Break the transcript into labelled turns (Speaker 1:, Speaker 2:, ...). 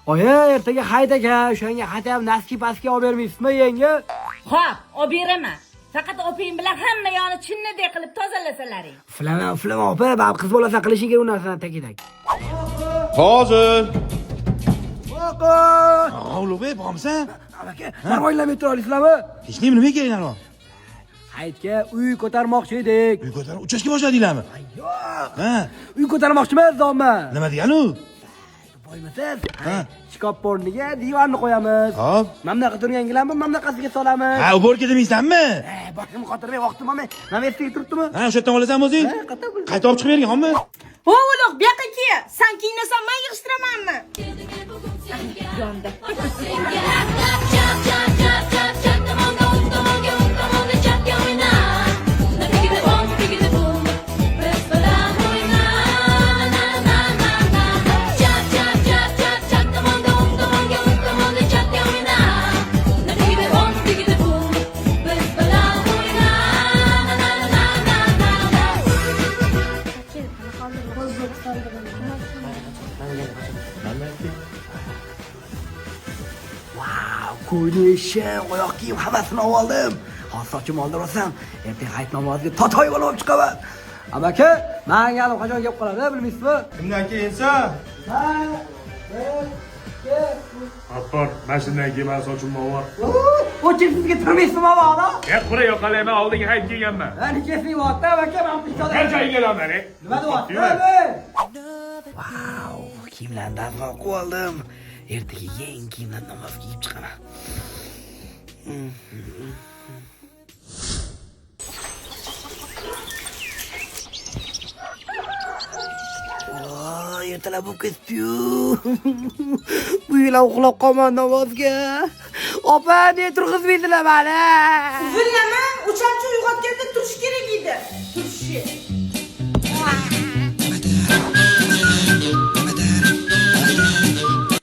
Speaker 1: Oya, ertaga hayit aka, o'shanga xatam naski-paski olib bermaysizmi, yenge?
Speaker 2: Xo'p, olib beraman. Faqat oping bilan hamma yoni chinnidek qilib tozalasalaring.
Speaker 1: Uflama opa, bab qiz bo'lasa qilishing kerak u narsani takidak.
Speaker 3: Hozir.
Speaker 1: Oqa!
Speaker 3: Ulug'bek, bormisan?
Speaker 1: Aka, marvoylamay turasizlarmi?
Speaker 3: Hech nima kerak anavi?
Speaker 1: Hayitga uy ko'tarmoqchi edik.
Speaker 3: Uy ko'tarib uchashga boshladinglarmi?
Speaker 1: Yo'q.
Speaker 3: Ha?
Speaker 1: Uy ko'tarmoqchimiz, zomma.
Speaker 3: Nima degani u?
Speaker 1: Qo'ymasiz?
Speaker 3: Ha?
Speaker 1: Shkop o'rniga divonni qo'yamiz.
Speaker 3: Hop.
Speaker 1: Mamnaqa turgangilarmi, mamnaqasiga solamiz.
Speaker 3: Ha, u borga demaysanmi?
Speaker 1: Boshim xotirmay vaqtim olmay. Mana ertaga turibdimi?
Speaker 3: Ha, o'sha yerdan olasanmi o'zing?
Speaker 1: Ha, qayerdan bildim?
Speaker 3: Qayta olib chiqib berganmi?
Speaker 2: Ho, uloq, bu yoqqa kel. Sen kiyinasan, men yig'ishtiramanmi? Yonda.
Speaker 1: Ko'ynashim, oyoq kiyim hammasini oldim. Hozir sochim oldirasam, ertaga hayit namoziga totoy bo'lib chiqaman. Amaki, menga qachon kelib qoladi, bilmaysizmi?
Speaker 3: Kimdan keyinsa?
Speaker 4: Appar, mashindan keyin men sochimni olib.
Speaker 1: O'chib sizga turmaysizmi avvalo?
Speaker 4: Qura yo'qalayman, oldinga hayit kelganman.
Speaker 1: Ani kesing vaqtda, amaki, men pichoda.
Speaker 4: Qancha kelaman,
Speaker 1: Nima deyapsiz? Vau, kiyimlarni dazmol qilib oldim. Ertaga yangi kiyimlarni namoz kiyib chiqaman. Voy, ertalab bo'lib ketdi-yu. Bu yil uxlab qolman namozga. Opa, ne turg'izmaysizlar meni?
Speaker 2: Uzillaman, o'char